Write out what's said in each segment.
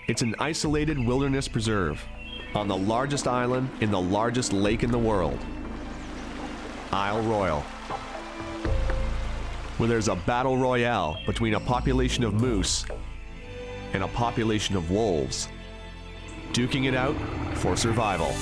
It's an isolated wilderness preserve on the largest island in the largest lake in the world, Isle Royale, where there's a battle royale between a population of moose and a population of wolves, duking it out for survival.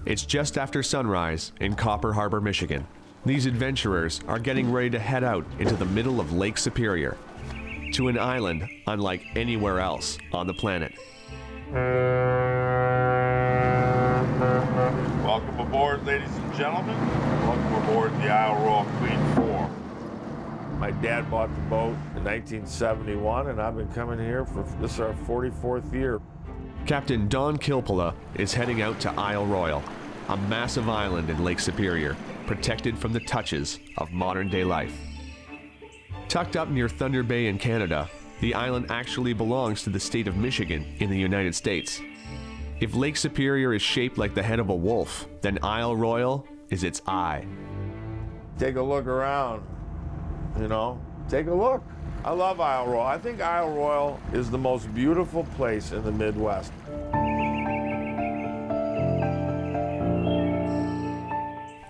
It's just after sunrise in Copper Harbor, Michigan. These adventurers are getting ready to head out into the middle of Lake Superior, to an island unlike anywhere else on the planet. Welcome aboard, ladies and gentlemen. Welcome aboard the Isle Royale Queen 4. My dad bought the boat in 1971, and I've been coming here for this is our 44th year. Captain Don Kilpala is heading out to Isle Royale, a massive island in Lake Superior, protected from the touches of modern-day life. Tucked up near Thunder Bay in Canada, the island actually belongs to the state of Michigan in the United States. If Lake Superior is shaped like the head of a wolf, then Isle Royale is its eye. Take a look around, you know, take a look. I love Isle Royale. I think Isle Royale is the most beautiful place in the Midwest.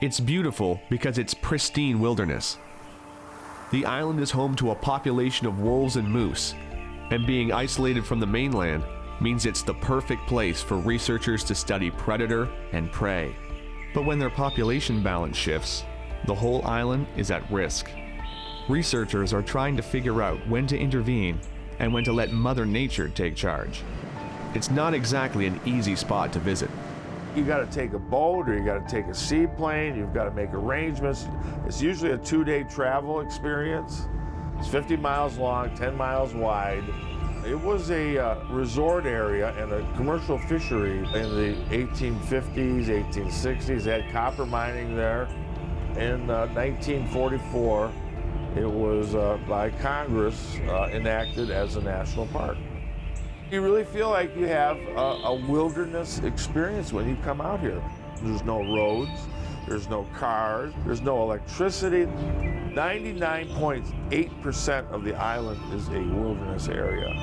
It's beautiful because it's pristine wilderness. The island is home to a population of wolves and moose, and being isolated from the mainland means it's the perfect place for researchers to study predator and prey. But when their population balance shifts, the whole island is at risk. Researchers are trying to figure out when to intervene and when to let Mother Nature take charge. It's not exactly an easy spot to visit. You got to take a boat or you got to take a seaplane. You've got to make arrangements. It's usually a 2-day travel experience. It's 50 miles long, 10 miles wide. It was a resort area and a commercial fishery in the 1850s, 1860s. They had copper mining there. In 1944, it was by Congress enacted as a national park. You really feel like you have a wilderness experience when you come out here. There's no roads, there's no cars, there's no electricity. 99.8% of the island is a wilderness area.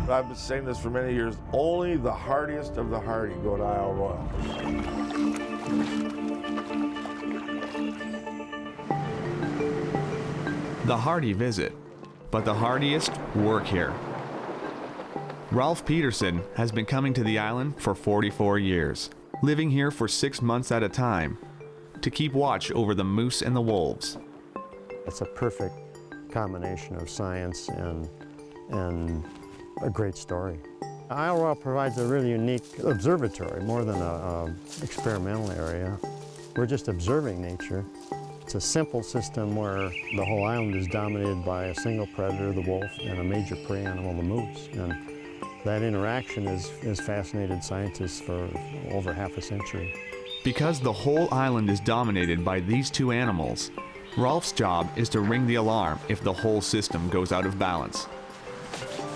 I've been saying this for many years, only the hardiest of the hardy go to Isle Royale. The hardy visit, but the hardiest work here. Ralph Peterson has been coming to the island for 44 years, living here for 6 months at a time to keep watch over the moose and the wolves. It's a perfect combination of science and a great story. Isle Royale provides a really unique observatory, more than an experimental area. We're just observing nature. It's a simple system where the whole island is dominated by a single predator, the wolf, and a major prey animal, the moose. And that interaction has fascinated scientists for over half a century. Because the whole island is dominated by these two animals, Rolf's job is to ring the alarm if the whole system goes out of balance.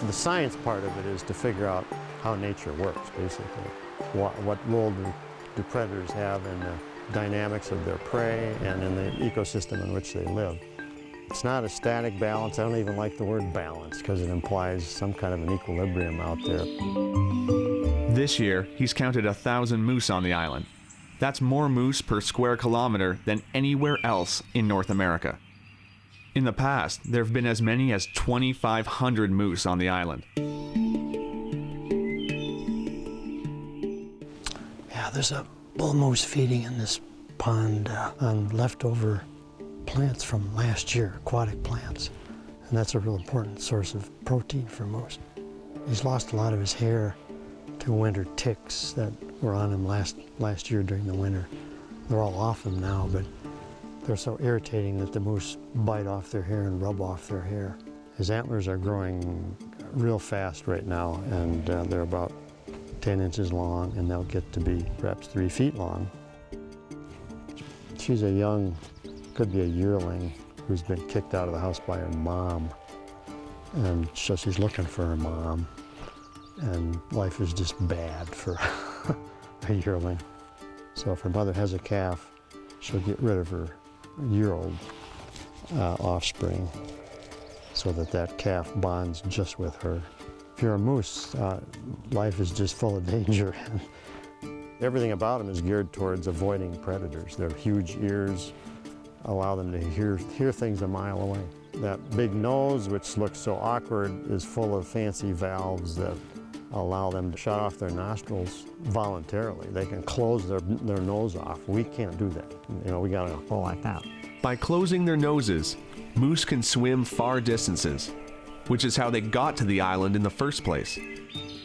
The science part of it is to figure out how nature works, basically. What role do predators have in the dynamics of their prey and in the ecosystem in which they live. It's not a static balance. I don't even like the word balance because it implies some kind of an equilibrium out there. This year, he's counted 1,000 moose on the island. That's more moose per square kilometer than anywhere else in North America. In the past, there have been as many as 2,500 moose on the island. Yeah, there's a bull moose feeding in this pond on leftover plants from last year, aquatic plants. And that's a real important source of protein for moose. He's lost a lot of his hair to winter ticks that were on him last year during the winter. They're all off him now, but They're so irritating that the moose bite off their hair and rub off their hair. His antlers are growing real fast right now, and they're about 10 inches long, and they'll get to be perhaps 3 feet long. She's a young, could be a yearling, who's been kicked out of the house by her mom. And so she's looking for her mom. And life is just bad for a yearling. So if her mother has a calf, she'll get rid of her year-old offspring so that that calf bonds just with her. If you're a moose, life is just full of danger. Everything about them is geared towards avoiding predators. Their huge ears allow them to hear things a mile away. That big nose, which looks so awkward, is full of fancy valves that allow them to shut off their nostrils voluntarily. They can close their nose off. We can't do that. You know, we gotta go like that. By closing their noses, moose can swim far distances, which is how they got to the island in the first place.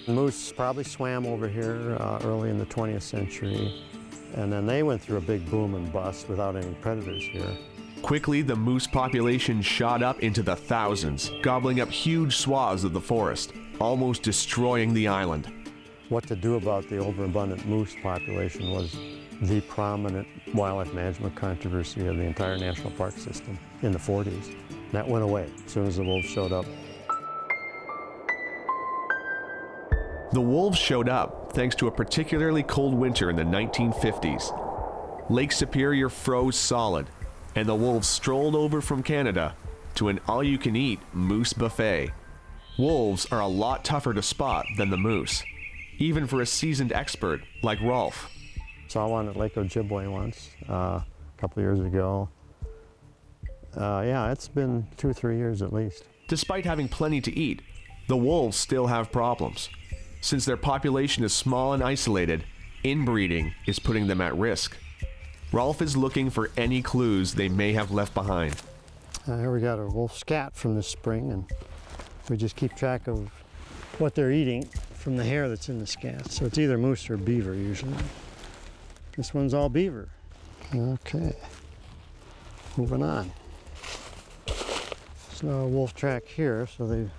Moose probably swam over here early in the 20th century, and then they went through a big boom and bust without any predators here. Quickly, the moose population shot up into the thousands, gobbling up huge swaths of the forest, almost destroying the island. What to do about the overabundant moose population was the prominent wildlife management controversy of the entire national park system in the 40s. That went away as soon as the wolves showed up. The wolves showed up thanks to a particularly cold winter in the 1950s. Lake Superior froze solid, and the wolves strolled over from Canada to an all-you-can-eat moose buffet. Wolves are a lot tougher to spot than the moose, even for a seasoned expert like Rolf. Saw one at Lake Ojibwe once, a couple of years ago. Yeah, it's been 2 or 3 years at least. Despite having plenty to eat, the wolves still have problems. Since their population is small and isolated, inbreeding is putting them at risk. Rolf is looking for any clues they may have left behind. Here we got a wolf scat from this spring, and we just keep track of what they're eating from the hair that's in the scat. So it's either moose or beaver usually. This one's all beaver. Okay, moving on. There's no wolf track here, so they've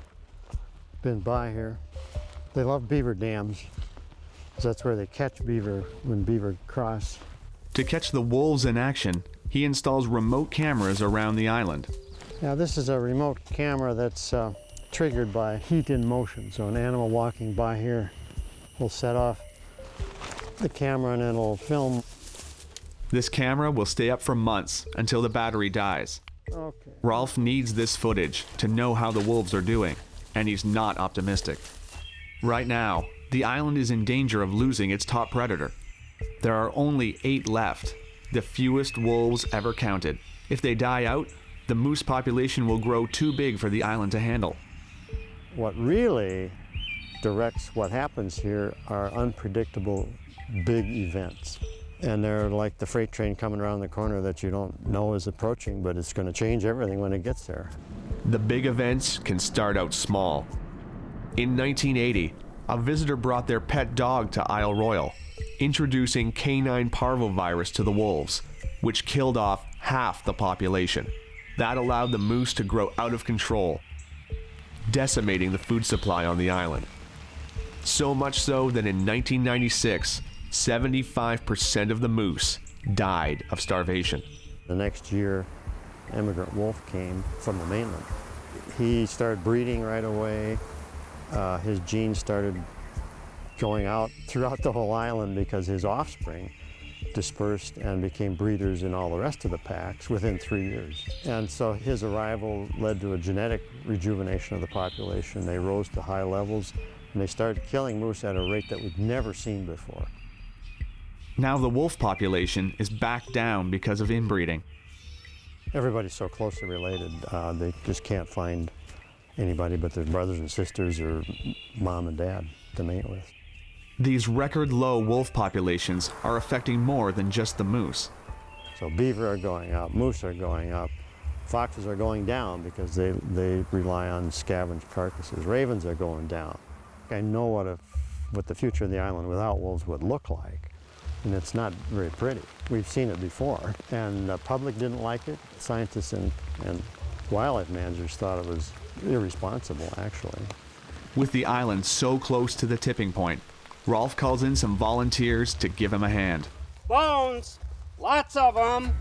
been by here. They love beaver dams, because that's where they catch beaver when beaver cross. To catch the wolves in action, he installs remote cameras around the island. Now this is a remote camera that's triggered by heat in motion. So an animal walking by here will set off the camera and it'll film. This camera will stay up for months until the battery dies. Okay. Rolf needs this footage to know how the wolves are doing, and he's not optimistic. Right now, the island is in danger of losing its top predator. There are only 8 left, the fewest wolves ever counted. If they die out, the moose population will grow too big for the island to handle. What really directs what happens here are unpredictable big events. And they're like the freight train coming around the corner that you don't know is approaching, but it's going to change everything when it gets there. The big events can start out small. In 1980, a visitor brought their pet dog to Isle Royale, introducing canine parvovirus to the wolves, which killed off half the population. That allowed the moose to grow out of control, decimating the food supply on the island. So much so that in 1996, 75% of the moose died of starvation. The next year, immigrant wolf came from the mainland. He started breeding right away. His genes started going out throughout the whole island because his offspring dispersed and became breeders in all the rest of the packs within 3 years. And so his arrival led to a genetic rejuvenation of the population. They rose to high levels, and they started killing moose at a rate that we'd never seen before. Now the wolf population is back down because of inbreeding. Everybody's so closely related, they just can't find anybody but their brothers and sisters or mom and dad to mate with. These record-low wolf populations are affecting more than just the moose. So beaver are going up, moose are going up, foxes are going down because they rely on scavenged carcasses. Ravens are going down. I know what the future of the island without wolves would look like. and it's not very pretty. We've seen it before, and the public didn't like it. Scientists and wildlife managers thought it was irresponsible, actually. With the island so close to the tipping point, Rolf calls in some volunteers to give him a hand. Bones! Lots of them!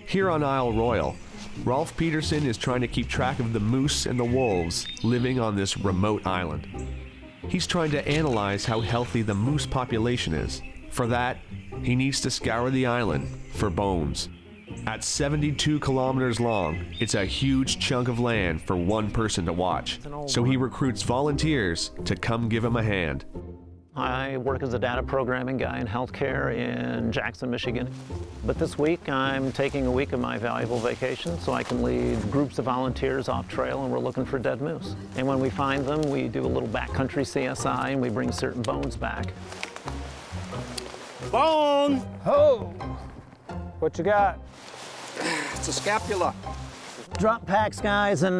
Here on Isle Royale, Rolf Peterson is trying to keep track of the moose and the wolves living on this remote island. He's trying to analyze how healthy the moose population is. For that, he needs to scour the island for bones. At 72 kilometers long, it's a huge chunk of land for one person to watch. So he recruits volunteers to come give him a hand. I work as a data programming guy in healthcare in Jackson, Michigan. But this week, I'm taking a week of my valuable vacation so I can lead groups of volunteers off trail, and we're looking for dead moose. And when we find them, we do a little backcountry CSI, and we bring certain bones back. Bone! Oh! What you got? It's a scapula. Drop packs, guys, and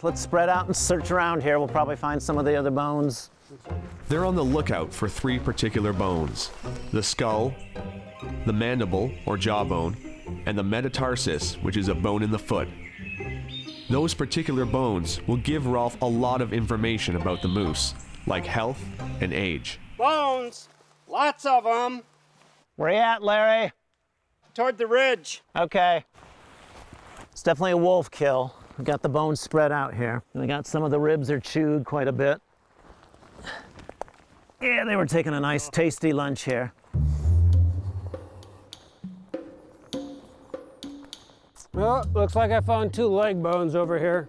let's spread out and search around here. We'll probably find some of the other bones. They're on the lookout for three particular bones: the skull, the mandible or jawbone, and the metatarsus, which is a bone in the foot. Those particular bones will give Rolf a lot of information about the moose, like health and age. Bones! Lots of them! Where you at, Larry? Toward the ridge. Okay. It's definitely a wolf kill. We got the bones spread out here. And we got some of the ribs are chewed quite a bit. Yeah, they were taking a nice tasty lunch here. Well, looks like I found 2 leg bones over here.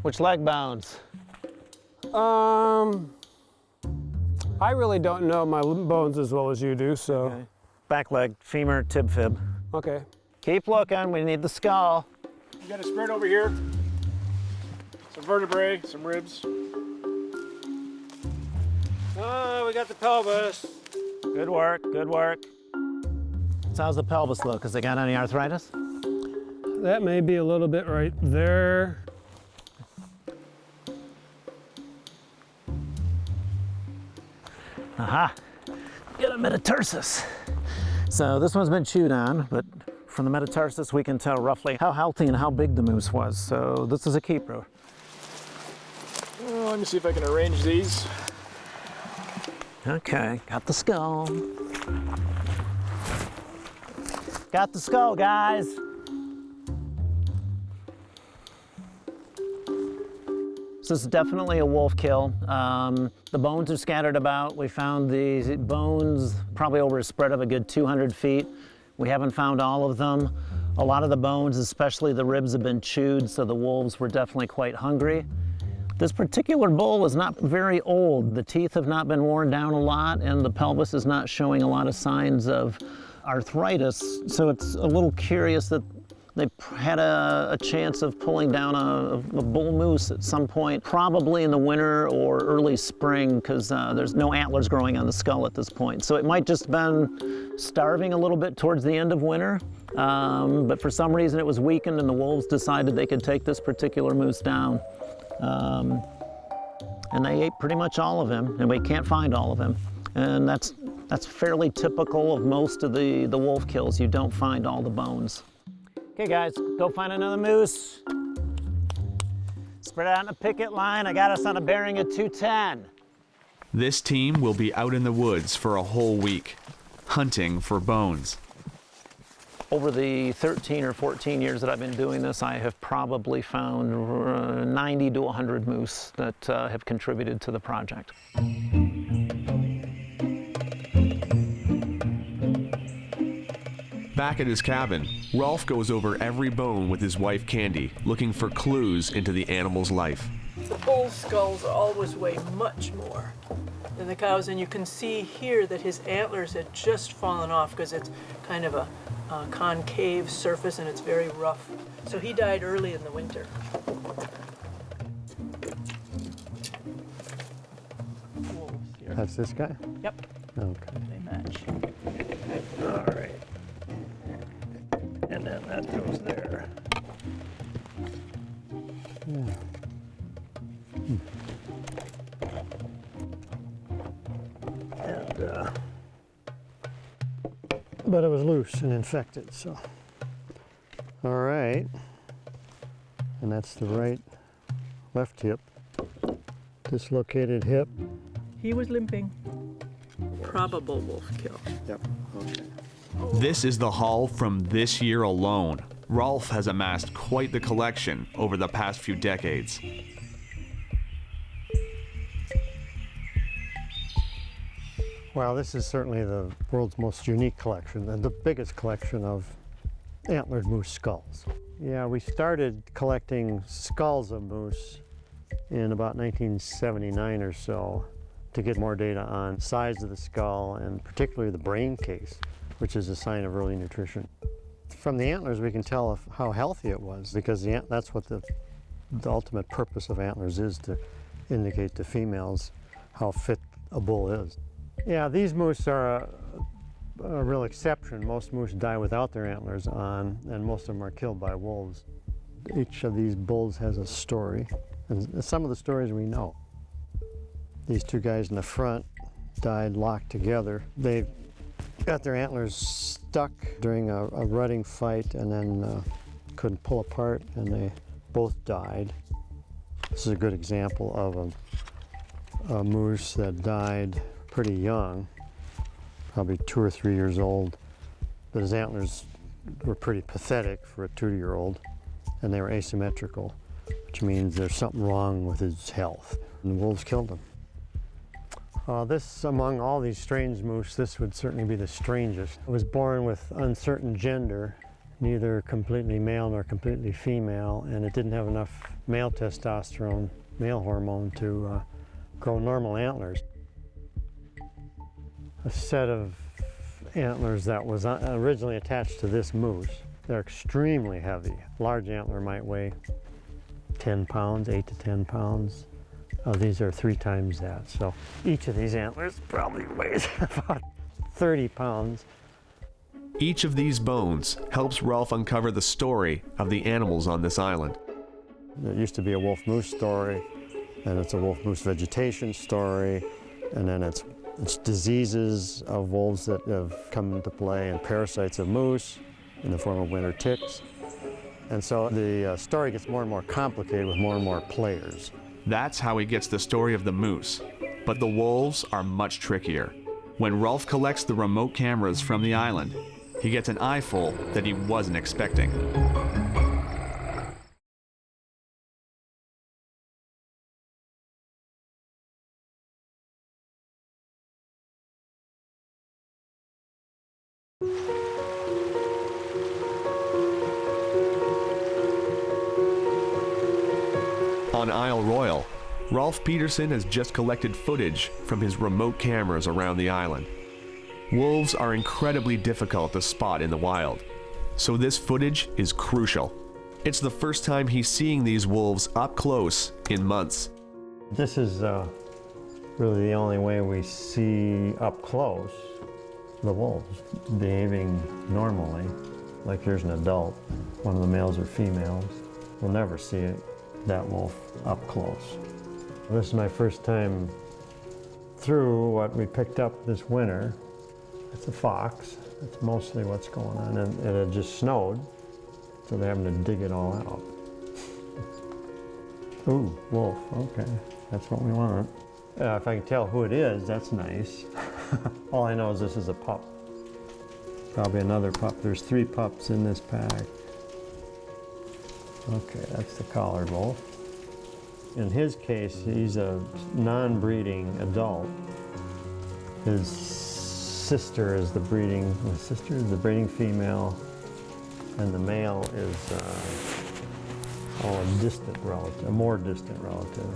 Which leg bones? I really don't know my bones as well as you do, so. Okay. Back leg, femur, tib fib. Okay. Keep looking, we need the skull. You got a spread over here. Some vertebrae, some ribs. Oh, we got the pelvis. Good work, good work. So how's the pelvis look? Has it got any arthritis? That may be a little bit right there. Aha, got a metatarsus. So this one's been chewed on, but from the metatarsus we can tell roughly how healthy and how big the moose was. So this is a keeper. Let me see if I can arrange these. Okay, got the skull. Got the skull, guys. So this is definitely a wolf kill. The bones are scattered about. We found the bones probably over a spread of a good 200 feet. We haven't found all of them. A lot of the bones, especially the ribs, have been chewed, so the wolves were definitely quite hungry. This particular bull is not very old. The teeth have not been worn down a lot, and the pelvis is not showing a lot of signs of arthritis. So it's a little curious that they had a chance of pulling down a bull moose at some point, probably in the winter or early spring, because there's no antlers growing on the skull at this point. So it might just been starving a little bit towards the end of winter, but for some reason it was weakened and the wolves decided they could take this particular moose down. And they ate pretty much all of him, and we can't find all of him. And that's fairly typical of most of the wolf kills. You don't find all the bones. Okay guys, go find another moose. Spread out in a picket line. I got us on a bearing of 210. This team will be out in the woods for a whole week, hunting for bones. Over the 13 or 14 years that I've been doing this, I have probably found 90 to 100 moose that have contributed to the project. Back at his cabin, Rolf goes over every bone with his wife Candy, looking for clues into the animal's life. The bull's skulls always weigh much more than the cows, and you can see here that his antlers had just fallen off because it's kind of a concave surface and it's very rough. So he died early in the winter. Wolves here. That's this guy? Yep, Okay. they match. All right. And then that goes there. Yeah. And, but it was loose and infected, so. All right. And that's the right, left hip. Dislocated hip. He was limping. Probable wolf kill. Yep. Okay. This is the haul from this year alone. Rolf has amassed quite the collection over the past few decades. Well, this is certainly the world's most unique collection and the biggest collection of antlered moose skulls. Yeah, we started collecting skulls of moose in about 1979 or so to get more data on size of the skull and particularly the brain case, which is a sign of early nutrition. From the antlers, we can tell how healthy it was because that's what the ultimate purpose of antlers is, to indicate to females how fit a bull is. Yeah, these moose are a real exception. Most moose die without their antlers on, and most of them are killed by wolves. Each of these bulls has a story, and some of the stories we know. These two guys in the front died locked together. They got their antlers stuck during a rutting fight and then couldn't pull apart, and they both died. This is a good example of a moose that died pretty young, probably 2 or 3 years old, but his antlers were pretty pathetic for a 2-year-old, and they were asymmetrical, which means there's something wrong with his health, and the wolves killed him. This, among all these strange moose, this would certainly be the strangest. It was born with uncertain gender, neither completely male nor completely female, and it didn't have enough male testosterone, male hormone, to grow normal antlers. A set of antlers that was originally attached to this moose. They're extremely heavy. Large antler might weigh 10 pounds, 8 to 10 pounds. These are 3 times that. So each of these antlers probably weighs about 30 pounds. Each of these bones helps Rolf uncover the story of the animals on this island. There used to be a wolf-moose story, and it's a wolf-moose vegetation story, and then it's diseases of wolves that have come into play, and parasites of moose in the form of winter ticks. And so the story gets more and more complicated with more and more players. That's how he gets the story of the moose. But the wolves are much trickier. When Rolf collects the remote cameras from the island, he gets an eyeful that he wasn't expecting. On Isle Royale, Rolf Peterson has just collected footage from his remote cameras around the island. Wolves are incredibly difficult to spot in the wild, so this footage is crucial. It's the first time he's seeing these wolves up close in months. This is really the only way we see up close the wolves behaving normally. Like here's an adult, one of the males or females. We'll never see it, that wolf up close. This is my first time through what we picked up this winter. It's a fox. That's mostly what's going on. And it had just snowed, so they're having to dig it all out. Ooh, wolf, okay. That's what we want. If I can tell who it is, that's nice. All I know is this is a pup. Probably another pup. There's 3 pups in this pack. Okay, that's the collared wolf. In his case, he's a non-breeding adult. His sister is the breeding female, and the male is a distant relative, a more distant relative.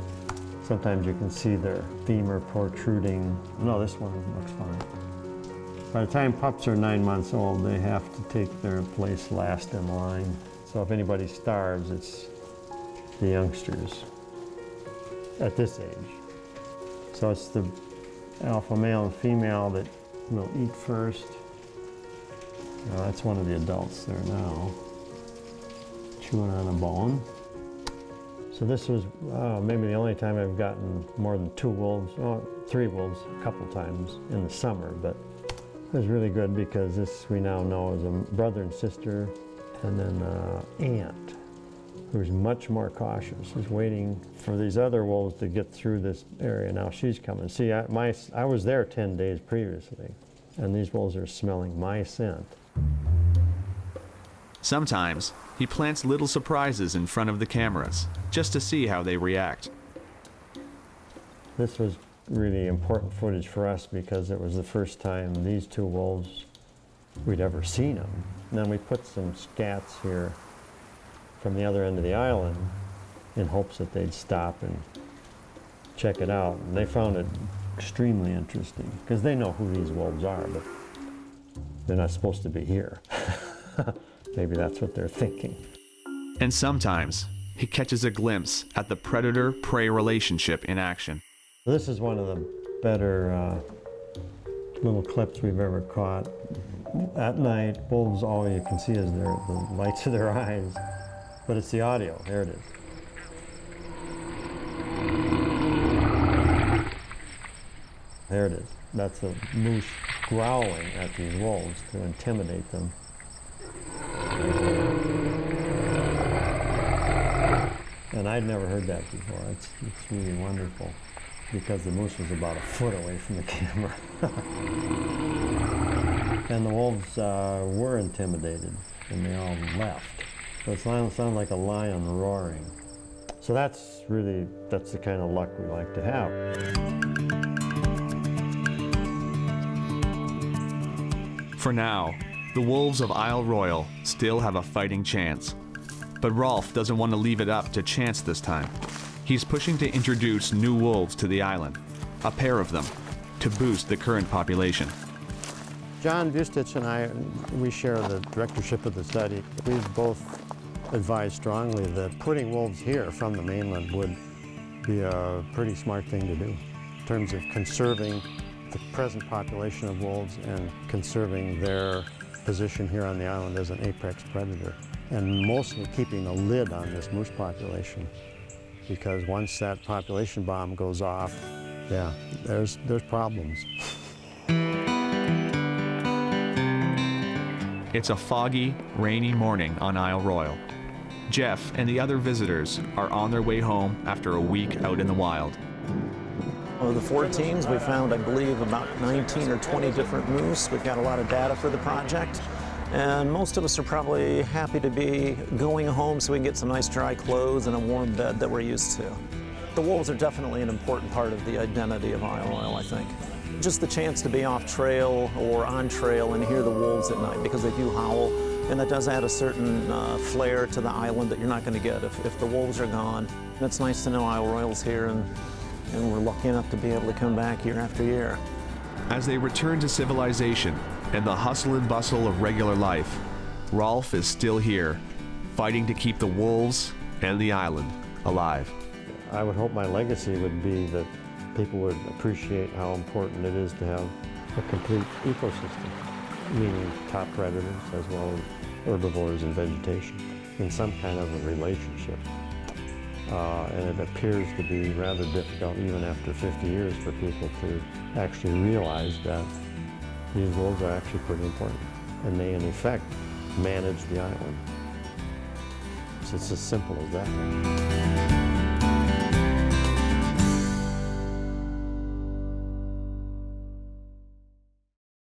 Sometimes you can see their femur protruding. No, this one looks fine. By the time pups are 9 months old, they have to take their place last in line. So if anybody starves, it's the youngsters at this age. So it's the alpha male and female that will eat first. That's one of the adults there now, chewing on a bone. So this was maybe the only time I've gotten more than 2 wolves, 3 wolves a couple times in the summer, but it was really good because this we now know is a brother and sister, and then aunt, who's much more cautious, is waiting for these other wolves to get through this area. Now she's coming. See, I was there 10 days previously, and these wolves are smelling my scent. Sometimes he plants little surprises in front of the cameras just to see how they react. This was really important footage for us because it was the first time these 2 wolves, we'd ever seen them. And then we put some scats here from the other end of the island in hopes that they'd stop and check it out. And they found it extremely interesting because they know who these wolves are, but they're not supposed to be here. Maybe that's what they're thinking. And sometimes he catches a glimpse at the predator-prey relationship in action. This is one of the better little clips we've ever caught. At night, wolves, all you can see is the lights of their eyes, but it's the audio. There it is. There it is. That's a moose growling at these wolves to intimidate them. And I'd never heard that before. It's really wonderful because the moose was about a foot away from the camera. And the wolves were intimidated and they all left. So it sounded like a lion roaring. So that's the kind of luck we like to have. For now, the wolves of Isle Royale still have a fighting chance. But Rolf doesn't want to leave it up to chance this time. He's pushing to introduce new wolves to the island, a pair of them, to boost the current population. John Bustich and I, we share the directorship of the study. We've both advised strongly that putting wolves here from the mainland would be a pretty smart thing to do in terms of conserving the present population of wolves and conserving their position here on the island as an apex predator, and mostly keeping a lid on this moose population, because once that population bomb goes off, yeah, there's problems. It's a foggy, rainy morning on Isle Royale. Jeff and the other visitors are on their way home after a week out in the wild. Of the 4 teams, we found, I believe, about 19 or 20 different moose. We've got a lot of data for the project, and most of us are probably happy to be going home so we can get some nice dry clothes and a warm bed that we're used to. The wolves are definitely an important part of the identity of Isle Royale, I think. Just the chance to be off trail or on trail and hear the wolves at night, because they do howl, and that does add a certain flair to the island that you're not going to get if the wolves are gone. And it's nice to know Isle Royale's here, and we're lucky enough to be able to come back year after year. As they return to civilization and the hustle and bustle of regular life, Rolf is still here, fighting to keep the wolves and the island alive. I would hope my legacy would be that people would appreciate how important it is to have a complete ecosystem, meaning top predators as well as herbivores and vegetation, in some kind of a relationship. And it appears to be rather difficult, even after 50 years, for people to actually realize that these wolves are actually pretty important, and they, in effect, manage the island. So it's as simple as that.